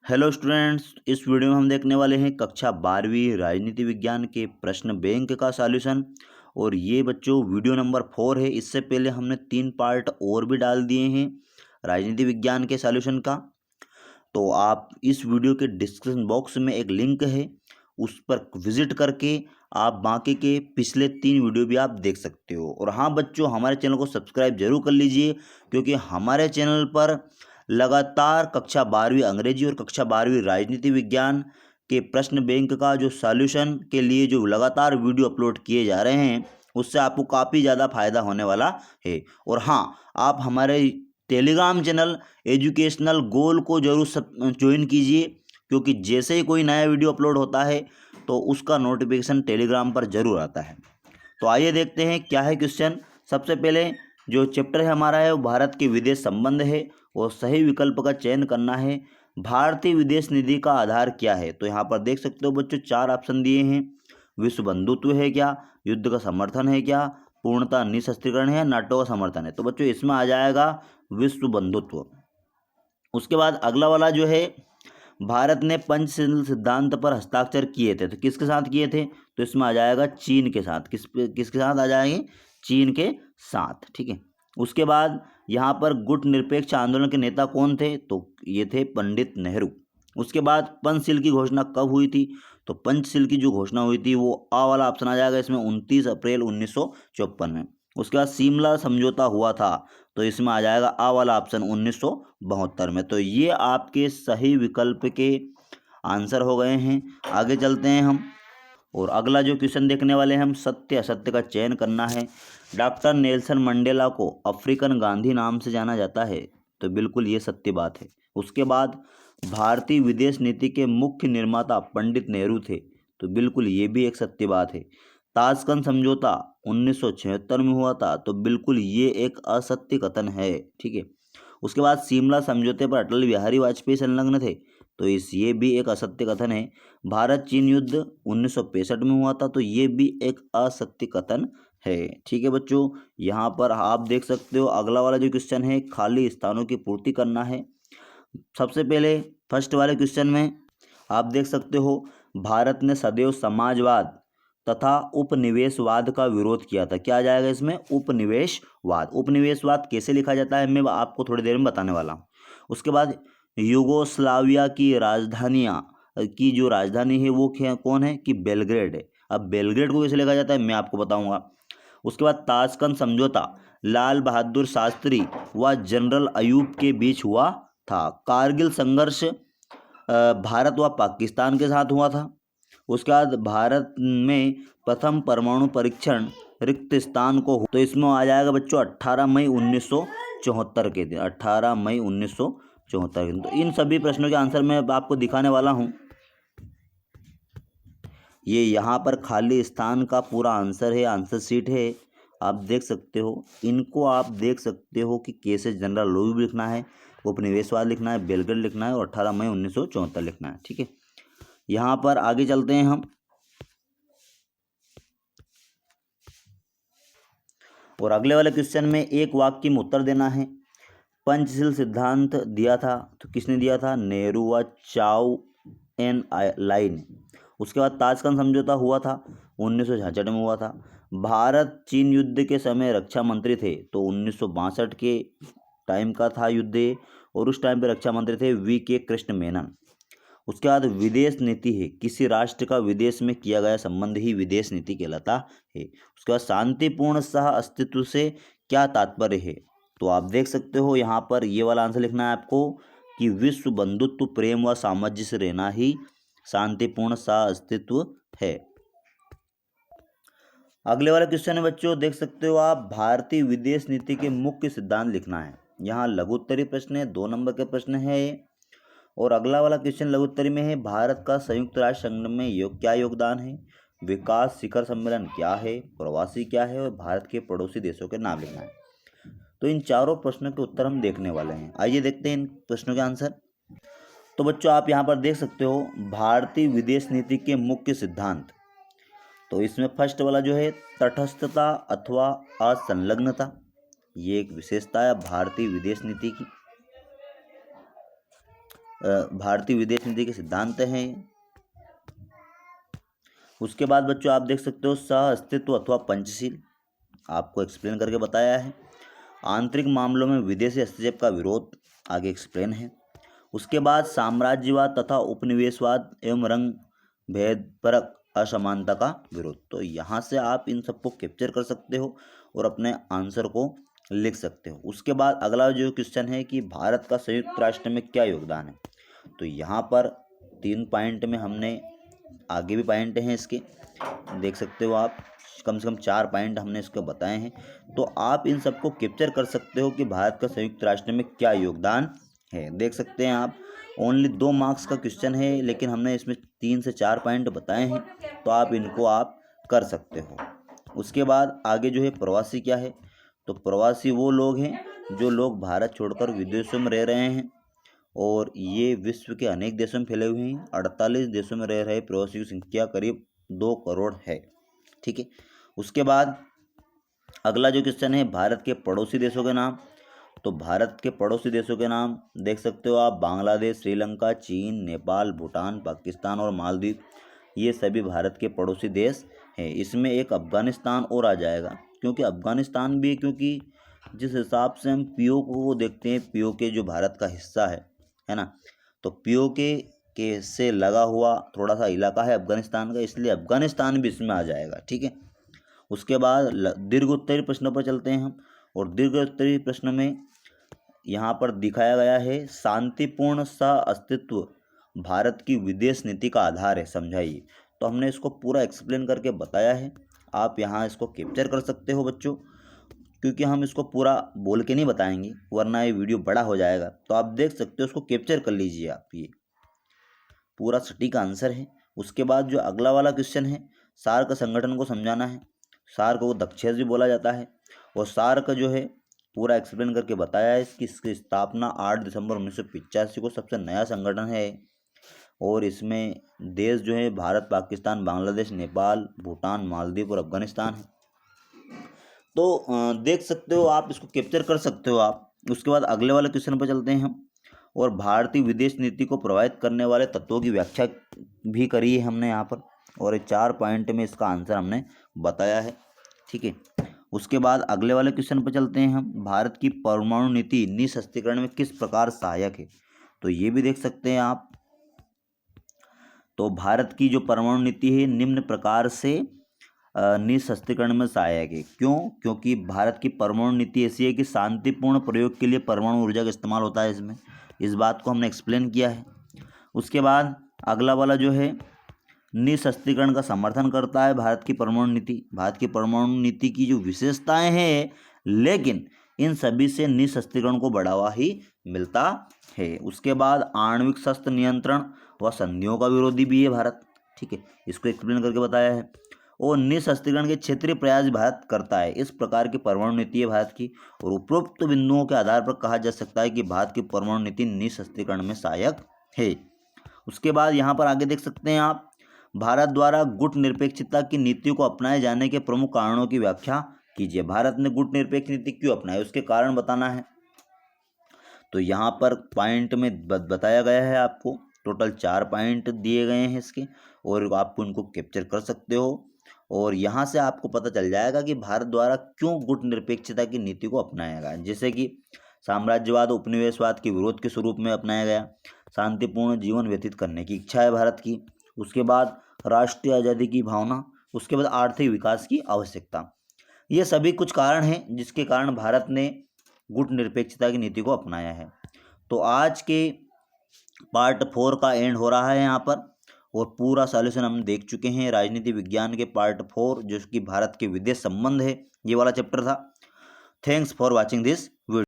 Hello students, इस video में हम देखने वाले हैं कक्षा 12वीं राजनीति विज्ञान के प्रश्न बैंक का सॉल्यूशन। और ये बच्चों वीडियो नंबर 4 है। इससे पहले हमने 3 पार्ट और भी डाल दिए हैं राजनीति विज्ञान के सॉल्यूशन का। तो आप इस वीडियो के डिस्क्रिप्शन बॉक्स में एक लिंक है, उस पर विजिट करके आप बाकी के पिछले 3 वीडियो भी आप देख सकते हो। और हाँ बच्चों, हमारे चैनल को सब्सक्राइब जरूर कर लीजिए, क्योंकि हमारे चैनल पर लगातार कक्षा 12वीं अंग्रेजी और कक्षा 12वीं राजनीति विज्ञान के प्रश्न बैंक का जो सॉल्यूशन के लिए जो लगातार वीडियो अपलोड किए जा रहे हैं, उससे आपको काफ़ी ज़्यादा फायदा होने वाला है। और हाँ, आप हमारे टेलीग्राम चैनल एजुकेशनल गोल को जरूर ज्वाइन कीजिए, क्योंकि जैसे ही कोई नया वीडियो अपलोड होता है तो उसका नोटिफिकेशन टेलीग्राम पर जरूर आता है। तो आइए देखते हैं क्या है क्वेश्चन। सबसे पहले जो चैप्टर है हमारा है वो भारत के विदेश संबंध है, और सही विकल्प का चयन करना है। भारतीय विदेश नीति का आधार क्या है? तो यहाँ पर देख सकते हो बच्चों 4 ऑप्शन दिए हैं। विश्व बंधुत्व है क्या, युद्ध का समर्थन है क्या, पूर्णता निशस्त्रीकरण है, नाटो का समर्थन है? तो बच्चों इसमें आ जाएगा विश्व बंधुत्व। उसके बाद अगला वाला जो है, भारत ने पंचशील सिद्धांत पर हस्ताक्षर किए थे, तो किसके साथ किए थे? तो इसमें आ जाएगा चीन के साथ। किसके साथ आ जाएंगे? चीन के साथ, ठीक है। उसके बाद यहाँ पर गुट निरपेक्ष आंदोलन के नेता कौन थे? तो ये थे पंडित नेहरू। उसके बाद पंचशील की घोषणा कब हुई थी? तो पंचशील की जो घोषणा हुई थी वो आ वाला ऑप्शन आ जाएगा इसमें 29 अप्रैल 1954 में। उसके बाद शिमला समझौता हुआ था, तो इसमें आ जाएगा आ वाला ऑप्शन 1972 में। तो ये आपके सही विकल्प के आंसर हो गए हैं। आगे चलते हैं हम, और अगला जो क्वेश्चन देखने वाले हैं हम, सत्य असत्य का चयन करना है। डॉक्टर नेल्सन मंडेला को अफ्रीकन गांधी नाम से जाना जाता है, तो बिल्कुल ये सत्य बात है। उसके बाद भारतीय विदेश नीति के मुख्य निर्माता पंडित नेहरू थे, तो बिल्कुल ये भी एक सत्य बात है। ताशकंद समझौता 1976 में हुआ था, तो बिल्कुल ये एक असत्य कथन है, ठीक है। उसके बाद शिमला समझौते पर अटल बिहारी वाजपेयी संलग्न थे, तो ये भी एक असत्य कथन है। भारत चीन युद्ध 1965 में हुआ था, तो ये भी एक असत्य कथन है, ठीक है बच्चों। यहाँ पर आप देख सकते हो अगला वाला जो क्वेश्चन है, खाली स्थानों की पूर्ति करना है। सबसे पहले फर्स्ट वाले क्वेश्चन में आप देख सकते हो, भारत ने सदैव समाजवाद तथा उपनिवेशवाद का विरोध किया था। क्या आ जाएगा इसमें? उपनिवेशवाद। उपनिवेशवाद कैसे लिखा जाता है मैं आपको थोड़ी देर में बताने वाला हूँ। उसके बाद युगोस्लाविया की राजधानियाँ की जो राजधानी है वो कौन है? कि बेलग्रेड है। अब बेलग्रेड को कैसे लिखा जाता है मैं आपको बताऊंगा। उसके बाद ताशकंद समझौता लाल बहादुर शास्त्री व जनरल अयूब के बीच हुआ था। कारगिल संघर्ष भारत व पाकिस्तान के साथ हुआ था। उसके बाद भारत में प्रथम परमाणु परीक्षण रिक्त स्थान को तो इसमें आ जाएगा बच्चों 18 मई 1974 के दिन। 18 मई 1974 के दिन। तो इन सभी प्रश्नों के आंसर मैं आपको दिखाने वाला हूँ। ये यहाँ पर खाली स्थान का पूरा आंसर है, आंसर शीट है, आप देख सकते हो। इनको आप देख सकते हो कि कैसे जनरल लोग लिखना है, उपनिवेशवाद लिखना है, बेलग्रेड लिखना है, और 18 मई 1974 लिखना है, ठीक है। यहाँ पर आगे चलते हैं हम, और अगले वाले क्वेश्चन में एक वाक्य में उत्तर देना है। पंचशील सिद्धांत दिया था, तो किसने दिया था? नेहरू व चाउ एन लाइन। उसके बाद ताशकंद समझौता हुआ था 1966 में हुआ था। भारत चीन युद्ध के समय रक्षा मंत्री थे, तो 1962 के टाइम का था युद्ध, और उस टाइम पे रक्षा मंत्री थे V.K. कृष्ण मेनन। उसके बाद विदेश नीति है, किसी राष्ट्र का विदेश में किया गया संबंध ही विदेश नीति कहलाता है। उसके बाद शांतिपूर्ण सह अस्तित्व से क्या तात्पर्य है? तो आप देख सकते हो यहाँ पर ये वाला आंसर लिखना है आपको कि विश्व बंधुत्व प्रेम व सामंजस्य से रहना ही शांतिपूर्ण सह अस्तित्व है। अगले वाला क्वेश्चन है बच्चों, देख सकते हो आप, भारतीय विदेश नीति के मुख्य सिद्धांत लिखना है। यहाँ लघु उत्तरीय प्रश्न है, 2 नंबर के प्रश्न है ये। और अगला वाला क्वेश्चन लघु उत्तरीय में है, भारत का संयुक्त राष्ट्र संघ में क्या योगदान है? विकास शिखर सम्मेलन क्या है? प्रवासी क्या है? और भारत के पड़ोसी देशों के नाम लिखना है। तो इन चारों प्रश्नों के उत्तर हम देखने वाले हैं। आइए देखते हैं इन प्रश्नों के आंसर। तो बच्चों आप यहाँ पर देख सकते हो भारतीय विदेश नीति के मुख्य सिद्धांत, तो इसमें फर्स्ट वाला जो है तटस्थता अथवा असंलग्नता, ये एक विशेषता है भारतीय विदेश नीति की। भारतीय विदेश नीति के सिद्धांत हैं। उसके बाद बच्चों आप देख सकते हो सह अस्तित्व अथवा पंचशील, आपको एक्सप्लेन करके बताया है। आंतरिक मामलों में विदेशी हस्तक्षेप का विरोध, आगे एक्सप्लेन है। उसके बाद साम्राज्यवाद तथा उपनिवेशवाद एवं रंग भेदपरक असमानता का विरोध। तो यहाँ से आप इन सबको कैप्चर कर सकते हो और अपने आंसर को लिख सकते हो। उसके बाद अगला जो क्वेश्चन है कि भारत का संयुक्त राष्ट्र में क्या योगदान है। तो यहाँ पर 3 पॉइंट में हमने, आगे भी पॉइंट हैं इसके, देख सकते हो आप, कम से कम 4 पॉइंट हमने इसको बताए हैं। तो आप इन सबको कैप्चर कर सकते हो कि भारत का संयुक्त राष्ट्र में क्या योगदान है। देख सकते हैं आप, ओनली 2 मार्क्स का क्वेश्चन है, लेकिन हमने इसमें 3 से 4 पॉइंट बताए हैं, तो आप इनको आप कर सकते हो। उसके बाद आगे जो है प्रवासी क्या है। तो प्रवासी वो लोग हैं जो लोग भारत छोड़कर विदेशों में रह रहे हैं, और ये विश्व के अनेक देशों में फैले हुए हैं। 48 देशों में रह रहे प्रवासियों की संख्या करीब 2 करोड़ है। ठीक है। उसके बाद अगला जो क्वेश्चन है भारत के पड़ोसी देशों के नाम। तो भारत के पड़ोसी देशों के नाम देख सकते हो आप, बांग्लादेश, श्रीलंका, चीन, नेपाल, भूटान, पाकिस्तान और मालदीव, ये सभी भारत के पड़ोसी देश हैं। इसमें एक अफगानिस्तान और आ जाएगा, क्योंकि अफगानिस्तान भी, क्योंकि जिस हिसाब से हम पीओके को देखते हैं, पीओके जो भारत का हिस्सा है ना, तो पीओके के से लगा हुआ थोड़ा सा इलाका है अफगानिस्तान का, इसलिए अफगानिस्तान भी इसमें आ जाएगा। ठीक है। उसके बाद दीर्घ उत्तरीय प्रश्नों पर चलते हैं हम, और दीर्घ उत्तरीय प्रश्न में यहाँ पर दिखाया गया है शांतिपूर्ण सह अस्तित्व भारत की विदेश नीति का आधार है, समझाइए। तो हमने इसको पूरा एक्सप्लेन करके बताया है, आप यहाँ इसको कैप्चर कर सकते हो बच्चों, क्योंकि हम इसको पूरा बोल के नहीं बताएंगे वरना ये वीडियो बड़ा हो जाएगा। तो आप देख सकते हो, उसको कैप्चर कर लीजिए आप, ये पूरा सटीक आंसर है। उसके बाद जो अगला वाला क्वेश्चन है, सार्क संगठन को समझाना है। सार्क को दक्षेस भी बोला जाता है, और सार्क जो है पूरा एक्सप्लेन करके बताया है। इसकी स्थापना 8 दिसंबर 1985 को सबसे नया संगठन है, और इसमें देश जो है भारत, पाकिस्तान, बांग्लादेश, नेपाल, भूटान, मालदीव और अफगानिस्तान है। तो देख सकते हो आप, इसको कैप्चर कर सकते हो आप। उसके बाद अगले वाले क्वेश्चन पर चलते हैं हम, और भारतीय विदेश नीति को प्रभावित करने वाले तत्वों की व्याख्या भी करी है हमने यहाँ पर, और 4 पॉइंट में इसका आंसर हमने बताया है। ठीक है। उसके बाद अगले वाले क्वेश्चन पर चलते हैं हम, भारत की परमाणु नीति निःशस्त्रीकरण में किस प्रकार सहायक है। तो ये भी देख सकते हैं आप। तो भारत की जो परमाणु नीति है निम्न प्रकार से निःशस्त्रीकरण में सहायक है। क्यों? क्योंकि भारत की परमाणु नीति ऐसी है कि शांतिपूर्ण प्रयोग के लिए परमाणु ऊर्जा का इस्तेमाल होता है इसमें, इस बात को हमने एक्सप्लेन किया है। उसके बाद अगला वाला जो है निःशस्त्रीकरण का समर्थन करता है भारत की परमाणु नीति। भारत की परमाणु नीति की जो विशेषताएं हैं, लेकिन इन सभी से निःशस्त्रीकरण को बढ़ावा ही मिलता है। उसके बाद आणविक शस्त्र नियंत्रण व संधियों का विरोधी भी है भारत। ठीक है, इसको एक्सप्लेन करके बताया है। और निःशस्त्रीकरण के क्षेत्रीय प्रयास भारत करता है, इस प्रकार की परमाणु नीति है भारत की। और उपरोक्त बिंदुओं के आधार पर कहा जा सकता है कि भारत की परमाणु नीति निःशस्त्रीकरण में सहायक है। उसके बाद यहाँ पर आगे देख सकते हैं आप, भारत द्वारा गुट निरपेक्षता की नीति को अपनाए जाने के प्रमुख कारणों की व्याख्या कीजिए। भारत ने गुट निरपेक्ष नीति क्यों अपनाई, उसके कारण बताना है। तो यहाँ पर पॉइंट में बताया गया है आपको, टोटल 4 पॉइंट दिए गए हैं इसके, और आपको इनको कैप्चर कर सकते हो। और यहाँ से आपको पता चल जाएगा कि भारत द्वारा क्यों गुट निरपेक्षता की नीति को अपनाया गया। जैसे कि साम्राज्यवाद, उपनिवेशवाद के विरोध के स्वरूप में अपनाया गया, शांतिपूर्ण जीवन व्यतीत करने की इच्छा है भारत की, उसके बाद राष्ट्रीय आज़ादी की भावना, उसके बाद आर्थिक विकास की आवश्यकता। ये सभी कुछ कारण हैं जिसके कारण भारत ने गुट निरपेक्षता की नीति को अपनाया है। तो आज के पार्ट 4 का एंड हो रहा है यहाँ पर, और पूरा सॉल्यूशन हम देख चुके हैं राजनीति विज्ञान के पार्ट 4, जो कि भारत के विदेश संबंध है, ये वाला चैप्टर था। Thanks for watching this video.